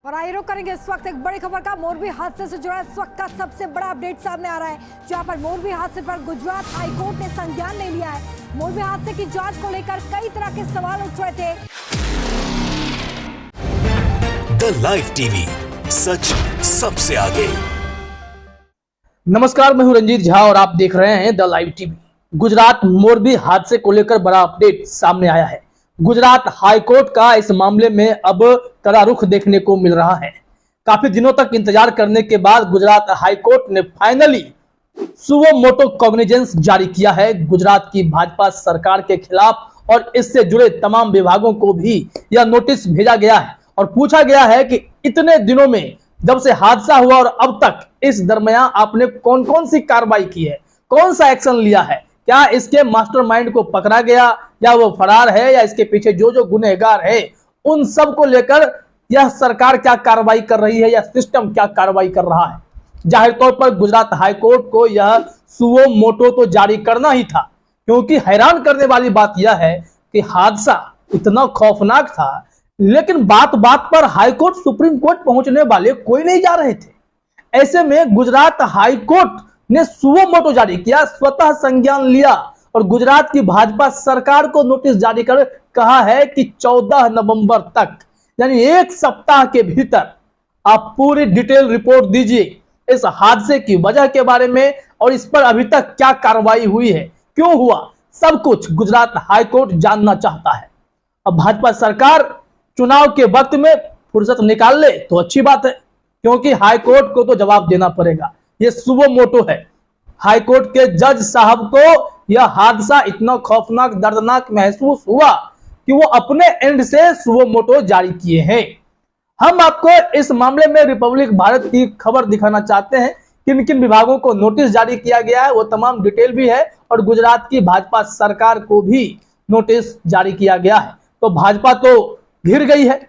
और आइए रुक करेंगे इस वक्त एक बड़ी खबर का। मोरबी हादसे से जुड़ा इस वक्त का सबसे बड़ा अपडेट सामने आ रहा है, जहां पर मोरबी हादसे पर गुजरात हाईकोर्ट ने संज्ञान ले लिया है। मोरबी हादसे की जांच को लेकर कई तरह के सवाल उठ रहे थे। द लाइव टीवी, सच सबसे आगे। नमस्कार, मैं हूं रंजीत झा और आप देख रहे हैं the live TV. Gujarat Morbi हादसे को लेकर बड़ा अपडेट सामने आया है। गुजरात हाईकोर्ट का इस मामले में अब कड़ा रुख देखने को मिल रहा है। काफी दिनों तक इंतजार करने के बाद गुजरात हाईकोर्ट ने फाइनली सुवो मोटो कॉग्निजेंस जारी किया है। गुजरात की भाजपा सरकार के खिलाफ और इससे जुड़े तमाम विभागों को भी यह नोटिस भेजा गया है और पूछा गया है कि इतने दिनों में जब से हादसा हुआ और अब तक इस दरमियान आपने कौन कौन सी कार्रवाई की है, कौन सा एक्शन लिया है, क्या इसके मास्टरमाइंड को पकड़ा गया या वो फरार है, या इसके पीछे जो जो गुनहगार है उन सब को लेकर यह सरकार क्या कार्रवाई कर रही है या सिस्टम क्या कार्रवाई कर रहा है। जाहिर तौर पर गुजरात हाईकोर्ट को यह सुवो मोटो तो जारी करना ही था, क्योंकि हैरान करने वाली बात यह है कि हादसा इतना खौफनाक था, लेकिन बात बात पर हाईकोर्ट सुप्रीम कोर्ट पहुंचने वाले कोई नहीं जा रहे थे। ऐसे में गुजरात हाईकोर्ट ने सुवो मोटो जारी किया, स्वतः संज्ञान लिया और गुजरात की भाजपा सरकार को नोटिस जारी कर कहा है कि 14 नवंबर तक यानी एक सप्ताह के भीतर आप पूरी डिटेल रिपोर्ट दीजिए इस हादसे की वजह के बारे में और इस पर अभी तक क्या कार्रवाई हुई है, क्यों हुआ, सब कुछ गुजरात हाईकोर्ट जानना चाहता है। अब भाजपा सरकार चुनाव के वक्त में फुर्सत निकाल ले तो अच्छी बात है, क्योंकि हाईकोर्ट को तो जवाब देना पड़ेगा। ये सुवो मोटो है। हाईकोर्ट के जज साहब को यह हादसा इतना खौफनाक दर्दनाक महसूस हुआ कि वो अपने एंड से सुवो मोटो जारी किए हैं। हम आपको इस मामले में रिपब्लिक भारत की खबर दिखाना चाहते हैं, किन किन विभागों को नोटिस जारी किया गया है, वो तमाम डिटेल भी है और गुजरात की भाजपा सरकार को भी नोटिस जारी किया गया है। तो भाजपा तो घिर गई है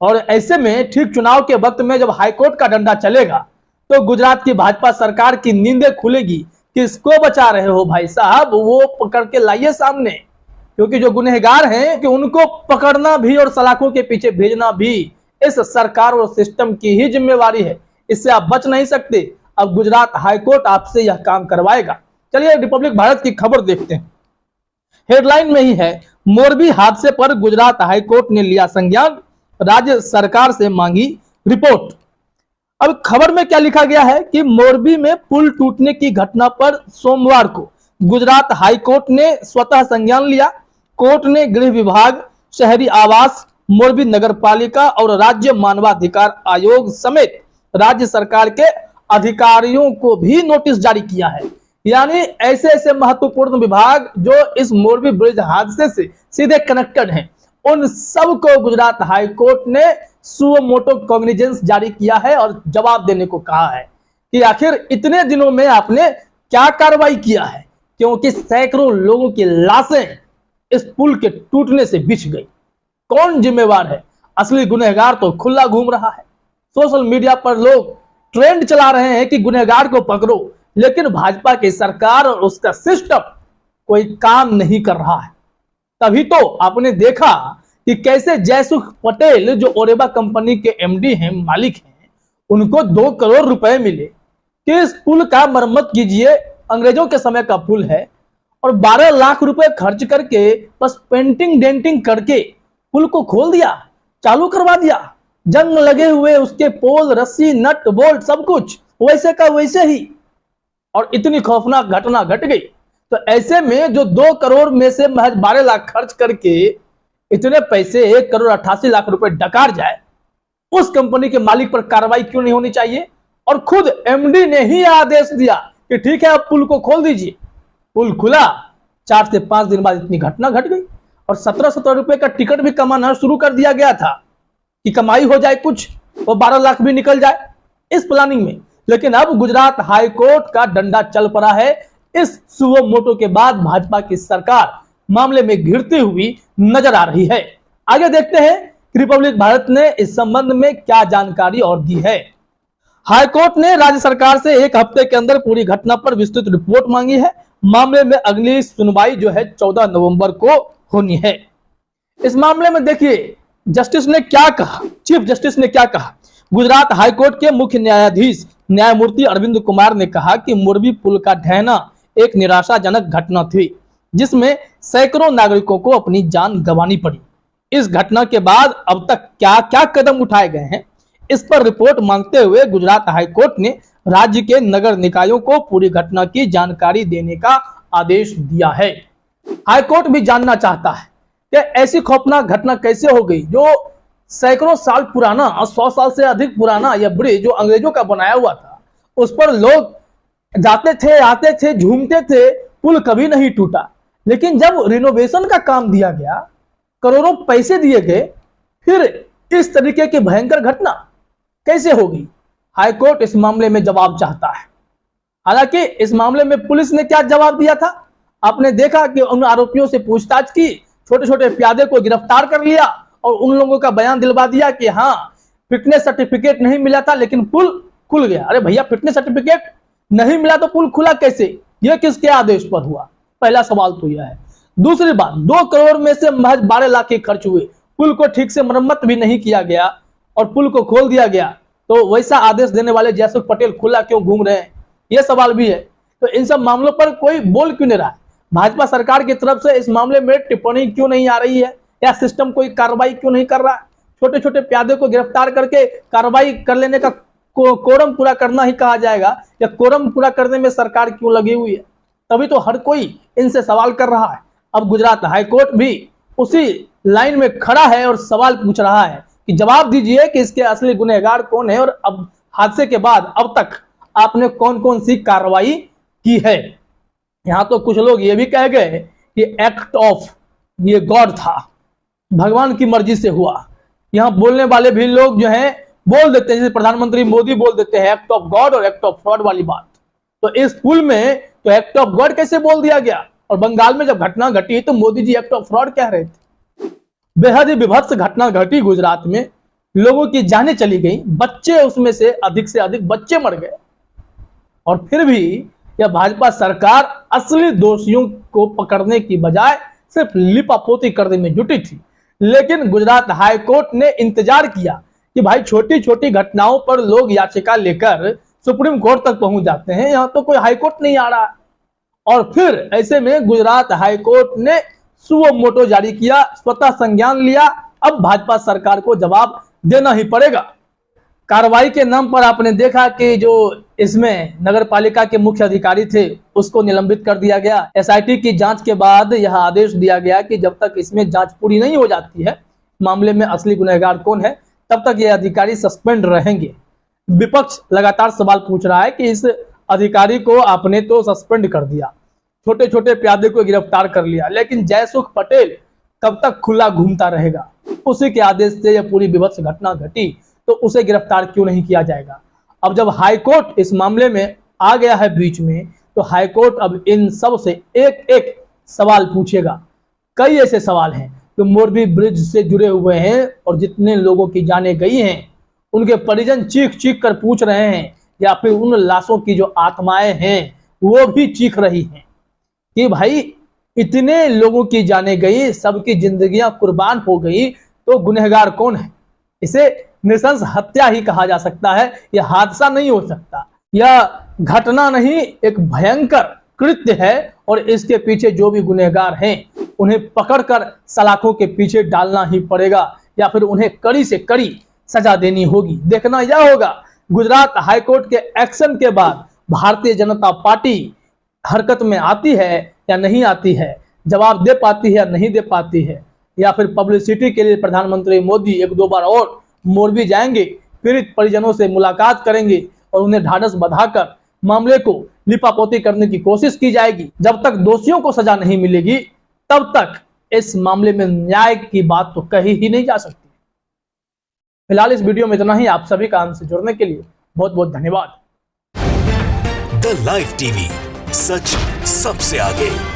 और ऐसे में ठीक चुनाव के वक्त में जब हाईकोर्ट का डंडा चलेगा तो गुजरात की भाजपा सरकार की नींदें खुलेगी। किसको बचा रहे हो भाई साहब, वो पकड़ के लाइए सामने, क्योंकि जो गुनहगार हैं कि उनको पकड़ना भी और सलाखों के पीछे भेजना भी इस सरकार और सिस्टम की ही जिम्मेवारी है। इससे आप बच नहीं सकते। अब गुजरात हाईकोर्ट आपसे यह काम करवाएगा। चलिए रिपब्लिक भारत की खबर देखते हैं। हेडलाइन में ही है, मोरबी हादसे पर गुजरात हाईकोर्ट ने लिया संज्ञान, राज्य सरकार से मांगी रिपोर्ट। अब खबर में क्या लिखा गया है कि मोरबी में पुल टूटने की घटना पर सोमवार को गुजरात हाईकोर्ट ने स्वतः संज्ञान लिया। कोर्ट ने गृह विभाग, शहरी आवास, मोरबी नगर पालिका और राज्य मानवाधिकार आयोग समेत राज्य सरकार के अधिकारियों को भी नोटिस जारी किया है। यानी ऐसे ऐसे महत्वपूर्ण विभाग जो इस मोरबी ब्रिज हादसे से सीधे कनेक्टेड हैं, उन सब को गुजरात हाईकोर्ट ने सुवो मोटो कॉग्निजेंस जारी किया है और जवाब देने को कहा है कि आखिर इतने दिनों में आपने क्या कार्रवाई किया है, क्योंकि सैकड़ों लोगों की लाशें इस पुल के टूटने से बिछ गई। कौन जिम्मेवार है? असली गुनहगार तो खुला घूम रहा है। सोशल मीडिया पर लोग ट्रेंड चला रहे हैं कि गुनहगार को पकड़ो, लेकिन भाजपा की सरकार और उसका सिस्टम कोई काम नहीं कर रहा है। तभी तो आपने देखा कि कैसे जयसुख पटेल जो ओरेबा कंपनी के एमडी हैं, मालिक हैं, उनको 2 करोड़ रुपए मिले कि इस पुल का मरम्मत कीजिए, अंग्रेजों के समय का पुल है, और 12 लाख रुपए खर्च करके बस पेंटिंग डेंटिंग करके पुल को खोल दिया, चालू करवा दिया। जंग लगे हुए उसके पोल, रस्सी, नट बोल्ट सब कुछ वैसे का वैसे ही, और इतनी खौफनाक घटना घट गई। तो ऐसे में जो 2 करोड़ में से महज 12 लाख खर्च करके इतने पैसे 1 करोड़ 88 लाख रुपए डकार जाए, उस कंपनी के मालिक पर कार्रवाई क्यों नहीं होनी चाहिए? और खुद एमडी ने ही आदेश दिया कि ठीक है अब पुल को खोल दीजिए। पुल खुला, 4 से 5 दिन बाद इतनी घटना घट गई और 17 रुपए का टिकट भी कमाना शुरू कर दिया गया था कि कमाई हो जाए कुछ, वो 12 लाख भी निकल जाए इस प्लानिंग में। लेकिन अब गुजरात हाईकोर्ट का डंडा चल पड़ा है। इस सुवो मोटो के बाद भाजपा की सरकार मामले में घिरती हुई नजर आ रही है। आगे देखते हैं रिपब्लिक भारत ने इस संबंध में क्या जानकारी और दी है। हाईकोर्ट ने राज्य सरकार से 1 हफ्ते के अंदर पूरी घटना पर विस्तृत रिपोर्ट मांगी है। मामले में अगली सुनवाई जो है 14 नवंबर को होनी है। इस मामले में देखिए जस्टिस ने क्या कहा, चीफ जस्टिस ने क्या कहा। गुजरात हाईकोर्ट के मुख्य न्यायाधीश न्यायमूर्ति अरविंद कुमार ने कहा कि मोरबी पुल का ढहना एक निराशाजनक घटना थी जिसमें सैकड़ों नागरिकों को अपनी जान गंवानी पड़ी। इस घटना के बाद अब तक क्या क्या कदम उठाए गए हैं, इस पर रिपोर्ट मांगते हुए गुजरात हाईकोर्ट ने राज्य के नगर निकायों को पूरी घटना की जानकारी देने का आदेश दिया है। हाईकोर्ट भी जानना चाहता है कि ऐसी खौफनाक घटना कैसे हो गई जो सैकड़ों साल पुराना, 100 साल से अधिक पुराना यह ब्रिज जो अंग्रेजों का बनाया हुआ था, उस पर लोग जाते थे, आते थे, झूमते थे, पुल कभी नहीं टूटा। लेकिन जब रिनोवेशन का काम दिया गया, करोड़ों पैसे दिए गए, फिर इस तरीके की भयंकर घटना कैसे हो गई? हाईकोर्ट इस मामले में जवाब चाहता है। हालांकि इस मामले में पुलिस ने क्या जवाब दिया था, आपने देखा कि उन आरोपियों से पूछताछ की, छोटे छोटे प्यादे को गिरफ्तार कर लिया और उन लोगों का बयान दिलवा दिया कि हाँ, फिटनेस सर्टिफिकेट नहीं मिला था लेकिन पुल खुल गया। अरे भैया, फिटनेस सर्टिफिकेट नहीं मिला तो पुल खुला कैसे? यह किसके आदेश पर हुआ? पहला सवाल तो यह है। दूसरी बात, 2 करोड़ में से महज 12 लाख के खर्च हुए, पुल को ठीक से मरम्मत भी नहीं किया गया और पुल को खोल दिया गया, तो वैसा आदेश देने वाले जयसुख पटेल खुला क्यों घूम रहे हैं? यह सवाल भी है। तो इन सब मामलों पर कोई बोल क्यों नहीं रहा है? भाजपा सरकार की तरफ से इस मामले में टिप्पणी क्यों नहीं आ रही है, या सिस्टम कोई कार्रवाई क्यों नहीं कर रहा है? छोटे छोटे प्यादे को गिरफ्तार करके कार्रवाई कर लेने का कोरम पूरा करना ही कहा जाएगा, या कोरम पूरा करने में सरकार क्यों लगी हुई है? तभी तो हर कोई इनसे सवाल कर रहा है। अब गुजरात हाईकोर्ट भी उसी लाइन में खड़ा है और सवाल पूछ रहा है कि जवाब दीजिए कि इसके असली गुनहगार कौन है, और अब हादसे के बाद अब तक आपने कौन कौन सी कार्रवाई की है। यहां तो कुछ लोग ये भी कह गए कि एक्ट ऑफ ये गॉड था, भगवान की मर्जी से हुआ। यहां बोलने वाले भी लोग जो हैं बोल देते हैं, जैसे प्रधानमंत्री मोदी बोल देते हैं एक्ट ऑफ गॉड और एक्ट ऑफ फ्रॉड वाली बात। तो इस पुल में तो एक्ट ऑफ गॉड कैसे बोल दिया गया? और बंगाल में जब घटना घटी तो Modi ji act of fraud कह रहे थे। बेहद ही विभत्स घटना घटी गुजरात में, लोगों की जानें चली गई, बच्चे उसमें से अधिक बच्चे मर गए, और फिर भी यह भाजपा सरकार असली दोषियों को पकड़ने की बजाय सिर्फ लिपापोती करने में जुटी थी। लेकिन गुजरात हाईकोर्ट ने इंतजार किया कि भाई छोटी छोटी घटनाओं पर लोग याचिका लेकर सुप्रीम कोर्ट तक पहुंच जाते हैं, यहां तो कोई हाईकोर्ट नहीं आ रहा। और फिर ऐसे में गुजरात हाईकोर्ट ने सुओ मोटो जारी किया, स्वतः संज्ञान लिया। अब भाजपा सरकार को जवाब देना ही पड़ेगा। कार्रवाई के नाम पर आपने देखा कि जो इसमें नगर पालिका के मुख्य अधिकारी थे उसको निलंबित कर दिया गया। एसआईटी की जांच के बाद यह आदेश दिया गया कि जब तक इसमें जांच पूरी नहीं हो जाती है, मामले में असली गुनहगार कौन है, तब तक ये अधिकारी सस्पेंड रहेंगे। विपक्ष लगातार सवाल पूछ रहा है कि इस अधिकारी को आपने तो सस्पेंड कर दिया, छोटे छोटे प्यादे को गिरफ्तार कर लिया, लेकिन जयसुख पटेल कब तक खुला घूमता रहेगा? उसी के आदेश से यह पूरी विभत्स घटना घटी, तो उसे गिरफ्तार क्यों नहीं किया जाएगा? अब जब हाईकोर्ट इस मामले में आ गया है बीच में, तो हाईकोर्ट अब इन सब से एक एक सवाल पूछेगा। कई ऐसे सवाल हैं जो मोरबी ब्रिज से जुड़े हुए हैं, और जितने लोगों की जानें गई हैं उनके परिजन चीख चीख कर पूछ रहे हैं, या फिर उन लाशों की जो आत्माएं हैं वो भी चीख रही हैं कि भाई इतने लोगों की जानें गई, सबकी जिंदगियां कुर्बान हो गई, तो गुनहगार कौन है? इसे नृशंस हत्या ही कहा जा सकता है। यह हादसा नहीं हो सकता, यह घटना नहीं, एक भयंकर कृत्य है, और इसके पीछे जो भी गुनहगार हैं उन्हें पकड़कर सलाखों के पीछे डालना ही पड़ेगा, या फिर उन्हें कड़ी से कड़ी सजा देनी होगी। देखना यह होगा गुजरात हाईकोर्ट के एक्शन के बाद भारतीय जनता पार्टी हरकत में आती है या नहीं आती है, जवाब दे पाती है या नहीं दे पाती है, या फिर पब्लिसिटी के लिए प्रधानमंत्री मोदी 1-2 बार और मोरबी जाएंगे, पीड़ित परिजनों से मुलाकात करेंगे और उन्हें ढाढ़स बंधाकर मामले को लिपापोती करने की कोशिश की जाएगी। जब तक दोषियों को सजा नहीं मिलेगी तब तक इस मामले में न्याय की बात तो कही ही नहीं जा सकती। फिलहाल इस वीडियो में इतना ही। आप सभी का हमसे जुड़ने के लिए बहुत बहुत धन्यवाद। द लाइव टीवी, सच सबसे आगे।